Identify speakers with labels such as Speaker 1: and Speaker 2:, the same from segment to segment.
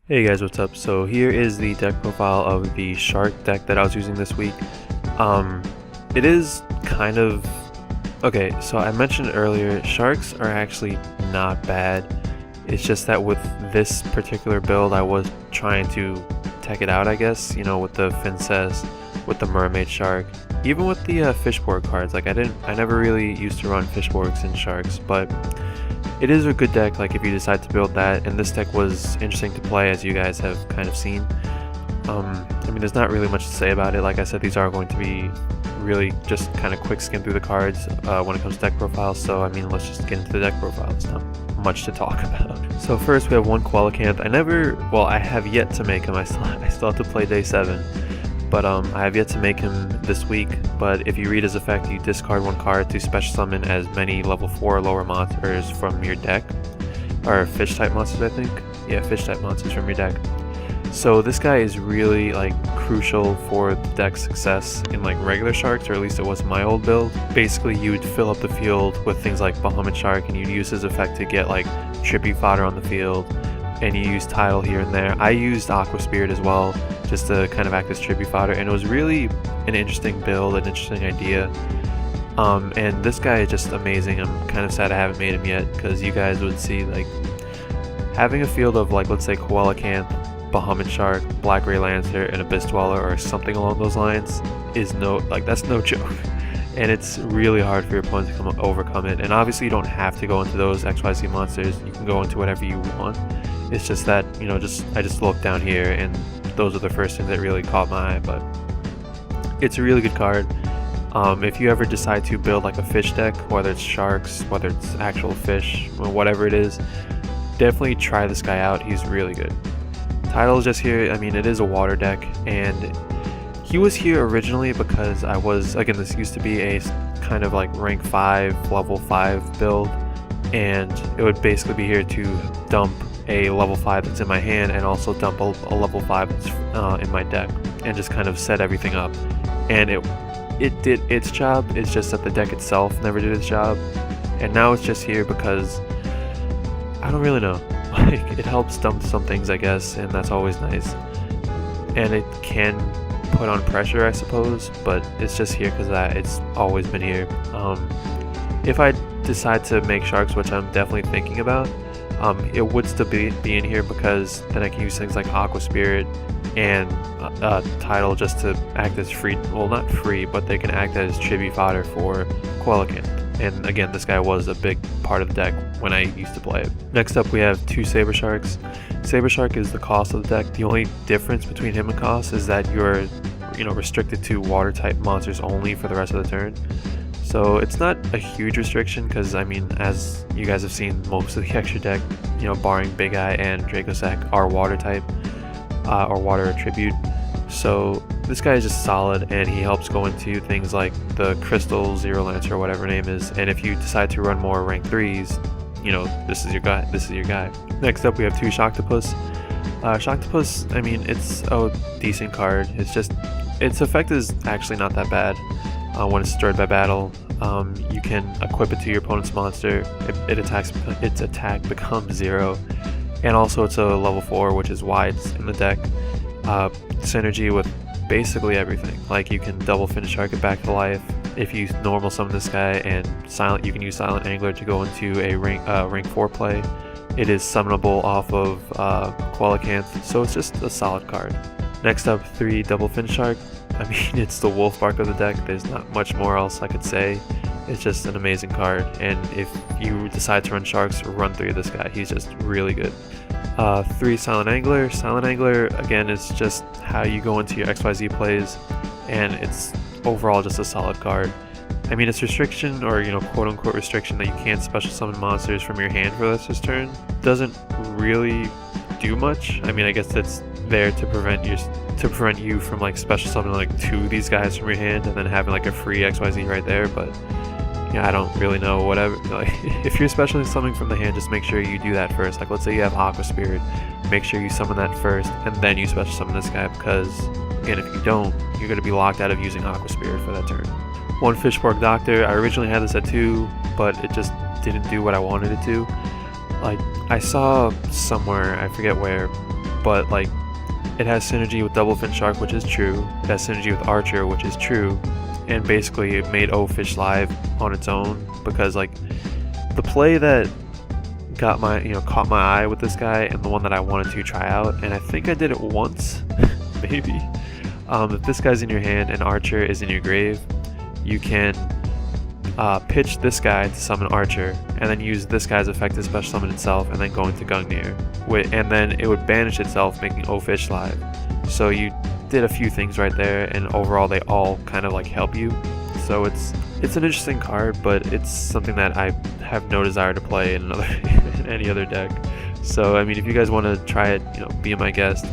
Speaker 1: Hey guys, what's up? So here is the deck profile of the Shark deck that I was using this week. Um, it is kind of... Okay, so I mentioned earlier, Sharks are actually not bad. It's just that with this particular build, I was trying to tech it out, I guess, with the Princess, with the Mermaid Shark, even with the Fishborg cards. Like I never really used to run Fishborgs in Sharks, but it is a good deck, like if you decide to build that, and this deck was interesting to play as you guys have kind of seen. I mean, there's not really much to say about it. Like I said, these are going to be really just kind of quick skim through the cards when it comes to deck profiles, so I mean, let's just get into the deck profile. There's not much to talk about. So first we have one Coelacanth. I have yet to make him. I still have to play day 7. But I have yet to make him this week, but if you read his effect, you discard one card to special summon as many level 4 or lower monsters from your deck, or fish type monsters, I think. Yeah, fish type monsters from your deck. So this guy is really crucial for the deck's success in regular Sharks, or at least it was my old build. Basically, you would fill up the field with things like Bahamut Shark, and you'd use his effect to get trippy fodder on the field, and you use Tidal here and there. I used Aqua Spirit as well, just to kind of act as tribute fodder, and it was really an interesting build, an interesting idea. And this guy is just amazing. I'm kind of sad I haven't made him yet, because you guys would see having a field of let's say Coelacanth, Bahamut Shark, Black Ray Lancer, and Abyss Dweller, or something along those lines is that's no joke. And it's really hard for your opponent to overcome it. And obviously you don't have to go into those XYZ monsters, you can go into whatever you want. It's just that, I just looked down here and those are the first things that really caught my eye, but it's a really good card. If you ever decide to build a fish deck, whether it's sharks, whether it's actual fish, or whatever it is, definitely try this guy out. He's really good. Tidal is just here. I mean, it is a water deck, and he was here originally because again, this used to be a kind of rank 5, level 5 build, and it would basically be here to dump a level 5 that's in my hand and also dump a level 5 that's in my deck, and just kind of set everything up. And it did its job. It's just that the deck itself never did its job, and now it's just here because I don't really know. It helps dump some things, I guess, and that's always nice, and it can put on pressure, I suppose, but it's just here because it's always been here. If I decide to make sharks, which I'm definitely thinking about, it would still be in here, because then I can use things like Aqua Spirit and Tidal just to act as free, well, not free, but they can act as tribute fodder for Coelacanth. And again, this guy was a big part of the deck when I used to play it. Next up we have 2 Saber Sharks. Saber Shark is the cost of the deck. The only difference between him and cost is that you're restricted to water type monsters only for the rest of the turn. So it's not a huge restriction, because I mean, as you guys have seen, most of the extra deck, barring Big Eye and Dracossack, are water type or water attribute. So this guy is just solid, and he helps go into things like the Crystal, Zero Lancer, or whatever her name is. And if you decide to run more rank 3s, this is your guy. This is your guy. Next up we have 2 Shocktopus. Shocktopus, I mean, it's a decent card. It's just, its effect is actually not that bad. When it's destroyed by battle, you can equip it to your opponent's monster. Its attack becomes 0, and also it's a level 4, which is why it's in the deck. Synergy with basically everything. You can double finish Shark it back to life. If you normal summon this guy, and you can use Silent Angler to go into a rank 4 play. It is summonable off of Coelacanth, so it's just a solid card. Next up, 3 Double Fin Shark. I mean, it's the wolf bark of the deck. There's not much more else I could say. It's just an amazing card, and if you decide to run sharks, run 3 of this guy. He's just really good. 3 Silent Angler. Silent Angler, again, is just how you go into your XYZ plays, and it's overall just a solid card. I mean, its restriction, or quote-unquote restriction, that you can't special summon monsters from your hand for this turn, doesn't really do much. I mean, I guess it's there to prevent you from special summoning 2 of these guys from your hand and then having a free XYZ right there. But yeah, I don't really know. Whatever, if you're special summoning from the hand, just make sure you do that first. Let's say you have Aqua Spirit, make sure you summon that first and then you special summon this guy, because again, if you don't, you're going to be locked out of using Aqua Spirit for that turn. 1 Fishborg Doctor. I originally had this at 2, but it just didn't do what I wanted it to. I saw somewhere, I forget where, but like it has synergy with Double Fin Shark, which is true. It has synergy with Archer, which is true. And basically it made O-Fish live on its own, because like the play that got my, caught my eye with this guy, and the one that I wanted to try out, and I think I did it once, maybe. If this guy's in your hand and Archer is in your grave, you can pitch this guy to summon Archer, and then use this guy's effect to special summon itself, and then go into Gungnir. And then it would banish itself, making O-Fish live. So you did a few things right there, and overall they all kind of like help you. So it's an interesting card, but it's something that I have no desire to play in any other deck. So I mean, if you guys want to try it, be my guest.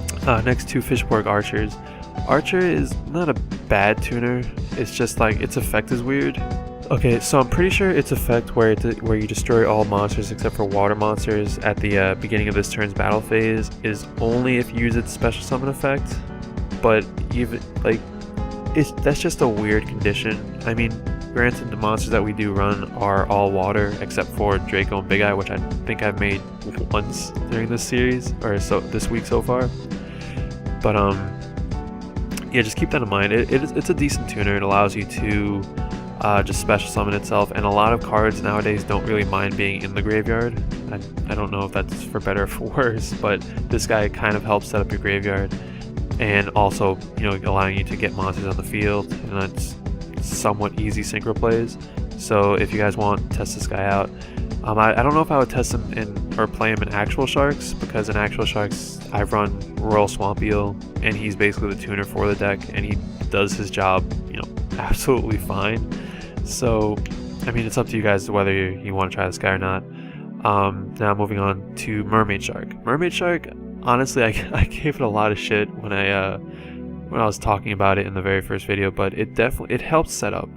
Speaker 1: Next, 2 Fishborg Archers. Archer is not a bad tuner, it's just like its effect is weird. Okay, so I'm pretty sure its effect where you destroy all monsters except for water monsters at the beginning of this turn's battle phase is only if you use its special summon effect. But even like that's just a weird condition. I mean, granted, the monsters that we do run are all water except for Draco and Big Eye, which I think I've made once during this series, or this week so far. But yeah, just keep that in mind. It's a decent tuner. It allows you to just special summon itself, and a lot of cards nowadays don't really mind being in the graveyard. I don't know if that's for better or for worse, but this guy kind of helps set up your graveyard, and also allowing you to get monsters on the field, and that's somewhat easy synchro plays. So if you guys want to test this guy out, I don't know if I would test him or play him in actual Sharks, because in actual Sharks I've run Royal Swamp Eel, and he's basically the tuner for the deck, and he does his job absolutely fine. So I mean, it's up to you guys whether you want to try this guy or not. Now moving on to Mermaid Shark. Mermaid Shark, honestly, I gave it a lot of shit when I was talking about it in the very first video, but it helps set up,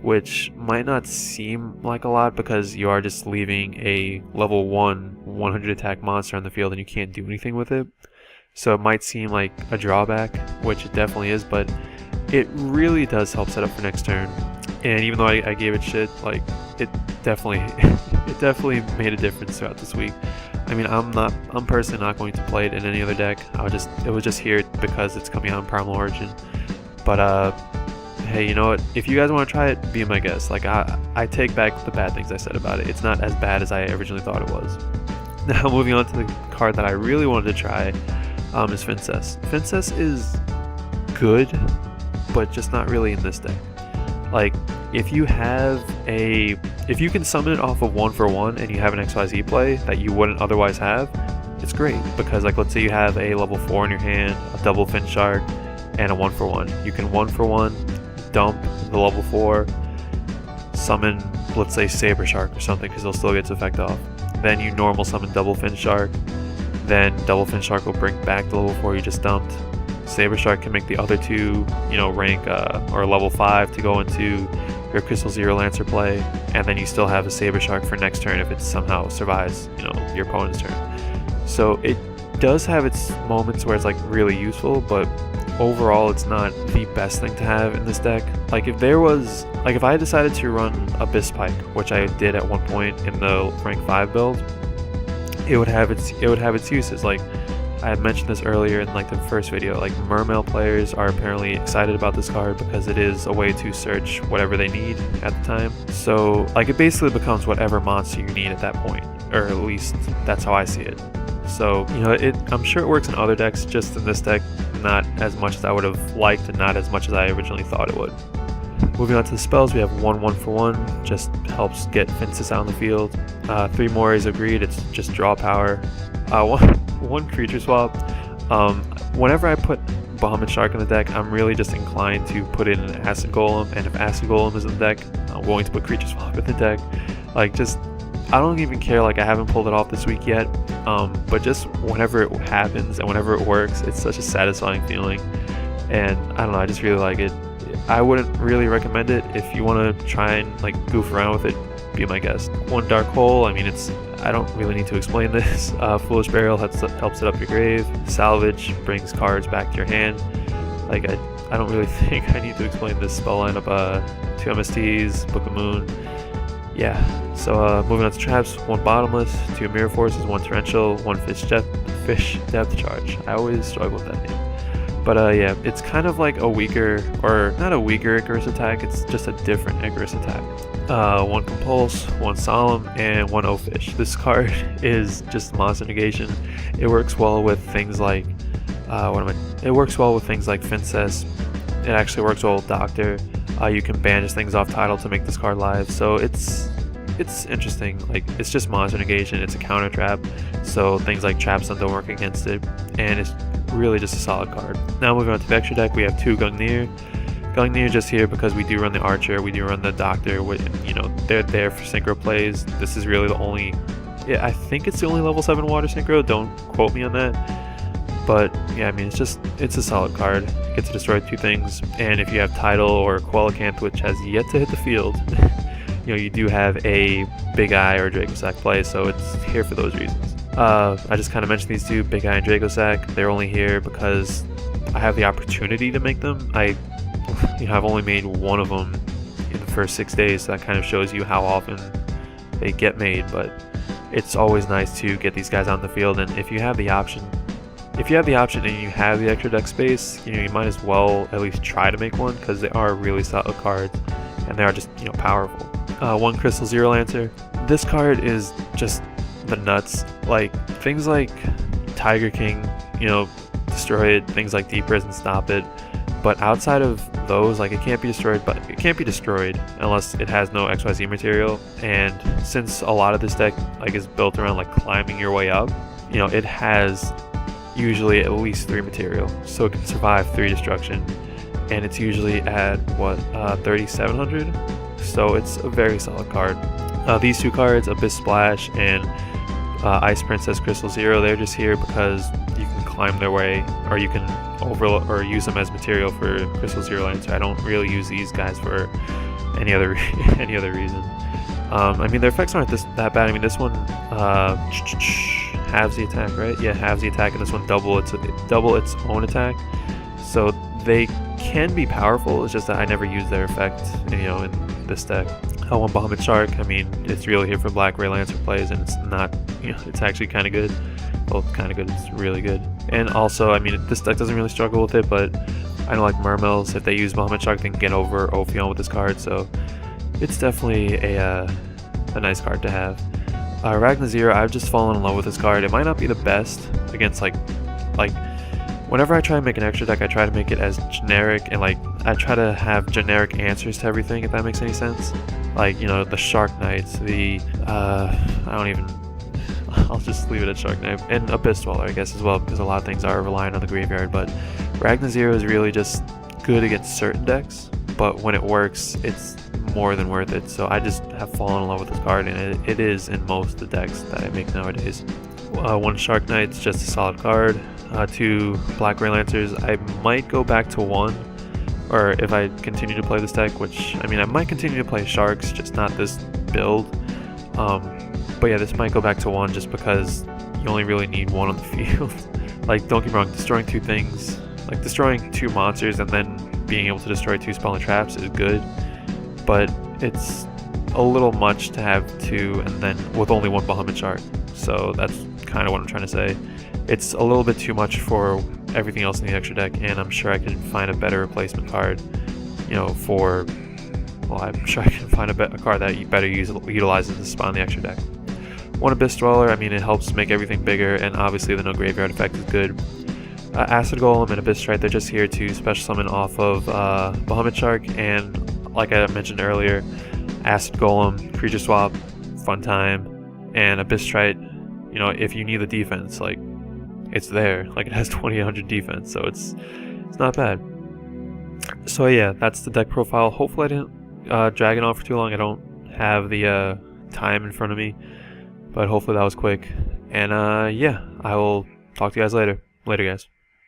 Speaker 1: which might not seem like a lot because you are just leaving a level 100 attack monster on the field and you can't do anything with it. So it might seem like a drawback, which it definitely is, but it really does help set up for next turn. And even though I gave it shit, like it definitely made a difference throughout this week. I mean, I'm personally not going to play it in any other deck. It was just here because it's coming out in Primal Origin. But hey, you know what? If you guys want to try it, be my guest. Like I take back the bad things I said about it. It's not as bad as I originally thought it was. Now moving on to the card that I really wanted to try, is Fincess. Fincess is good, but just not really in this deck. Like, if you can summon it off of 1-for-1 and you have an XYZ play that you wouldn't otherwise have, it's great, because like, let's say you have a level 4 in your hand, a Double Fin Shark, and a 1-for-1. You can 1-for-1 dump the level 4, summon, let's say, Saber Shark or something, because it'll still get its effect off. Then you normal summon Double Fin Shark, then Double Fin Shark will bring back the level 4 you just dumped. Saber Shark can make the other two, rank or level 5 to go into your Crystal Zero Lancer play, and then you still have a Saber Shark for next turn if it somehow survives, your opponent's turn. So it does have its moments where it's like really useful, but overall it's not the best thing to have in this deck. Like if I decided to run Abyss Pike, which I did at one point in the rank 5 build, it would have its uses. Like I had mentioned this earlier in like the first video, like Mermail players are apparently excited about this card because it is a way to search whatever they need at the time. So like it basically becomes whatever monster you need at that point, or at least that's how I see it. So I'm sure it works in other decks, just in this deck not as much as I would have liked and not as much as I originally thought it would. Moving on to the spells, we have 1-1-for-1, just helps get Fincess out on the field. 3 Mores of Greed, it's just draw power. One creature swap. Whenever I put Bahamut Shark in the deck, I'm really just inclined to put in an Acid Golem, and if Acid Golem is in the deck, I'm willing to put creature swap in the deck. Like I don't even care, like I haven't pulled it off this week yet, but just whenever it happens and whenever it works, it's such a satisfying feeling, and I don't know, I just really like it. I wouldn't really recommend it. If you want to try and like goof around with it, be my guest. 1 Dark Hole, I mean, I don't really need to explain this. Foolish Burial helps set up your grave. Salvage brings cards back to your hand. Like I don't really think I need to explain this spell lineup. 2 MSTs, Book of Moon. Yeah. So moving on to traps, 1 Bottomless, 2 Mirror Forces, 1 Torrential, 1 Fish Fish depth charge. I always struggle with that name. But yeah, it's kind of like a weaker, or not a weaker Icarus attack, it's just a different Icarus attack. 1 Compulse, 1 Solemn, and 1 O-Fish. This card is just monster negation. It works well with things like, it works well with things like Fincess. It actually works well with Doctor. You can banish things off title to make this card live, so it's interesting. Like, it's just monster negation, it's a counter trap, so things like Trap Stun don't work against it, and it's really just a solid card. Now moving on to the extra deck, we have 2 Gungnir. Gungnir just here because we do run the Archer, we do run the Doctor, you know, they're there for synchro plays. This is really the only, yeah, I think it's the only level 7 water synchro, don't quote me on that. But yeah, I mean, it's a solid card. You get to destroy 2 things, and if you have Tidal or Quellicant, which has yet to hit the field, you know, you do have a Big Eye or Dracosack play, so it's here for those reasons. I just kind of mentioned these 2, Big Eye and Dracosack. They're only here because I have the opportunity to make them. I've only made 1 of them in the first 6 days, so that kind of shows you how often they get made. But it's always nice to get these guys on the field, and if you have the option and you have the extra deck space, you know, you might as well at least try to make one, because they are really solid cards and they are just, you know, powerful. 1 Crystal Zero Lancer. This card is just the nuts. Like, things like Tiger King, you know, destroy it. Things like Deep Prison stop it. But outside of those, like, it can't be destroyed unless it has no XYZ material. And since a lot of this deck like is built around like climbing your way up, you know, it has usually at least 3 material, so it can survive 3 destruction, and it's usually at what, 3700, so it's a very solid card. These 2 cards, Abyss Splash and Ice Princess Crystal Zero, they're just here because you can climb their way, or you can use them as material for Crystal Zero Lancer. I don't really use these guys for any other reason. I mean, their effects aren't that bad. I mean, this one halves the attack, right? Yeah, halves the attack, and this one double its own attack. So they can be powerful. It's just that I never use their effect, you know, in this deck. 1 Bahamut Shark. I mean, it's really here for Black Ray Lancer plays, and it's not, you know, it's actually kind of good. Well, kind of good. It's really good. And also, I mean, this deck doesn't really struggle with it, but I know like Mermels, if they use Bahamut Shark, they can get over Ophion with this card. So it's definitely a nice card to have. Ragnazir, I've just fallen in love with this card. It might not be the best against like whenever I try to make an extra deck, I try to make it as generic, and like I try to have generic answers to everything, if that makes any sense. Like, you know, the Shark Knights, the I'll just leave it at Shark Knight, and Abyss Dweller, I guess, as well, because a lot of things are reliant on the graveyard. But Ragnazir is really just good against certain decks, but when it works, it's more than worth it. So I just have fallen in love with this card, and it is in most of the decks that I make nowadays. 1 Shark Knight's just a solid card. 2 Black Ray Lancers. I might go back to 1, or if I continue to play this deck, which, I mean, I might continue to play Sharks, just not this build. But yeah, this might go back to 1 just because you only really need 1 on the field. Like, don't get me wrong, destroying 2 things, like destroying 2 monsters and then being able to destroy 2 spell and traps is good, but it's a little much to have 2 and then with only 1 Bahamut Shark. So that's kind of what I'm trying to say. It's a little bit too much for everything else in the extra deck, and I'm sure I can find a better replacement card, you know, for, well, I'm sure I can find a card that better utilizes the spot in the extra deck. 1 Abyss Dweller, I mean, it helps make everything bigger, and obviously the no graveyard effect is good. Acid Golem and Abyss Strike, they're just here to special summon off of Bahamut Shark, and like I mentioned earlier, Acid Golem, creature swap, fun time, and Abyss Strike, you know, if you need the defense, like, it's there. Like, it has 2800 defense, so it's not bad. So yeah, that's the deck profile. Hopefully I didn't drag it on for too long. I don't have the time in front of me, but hopefully that was quick. And yeah, I will talk to you guys later. Later, guys.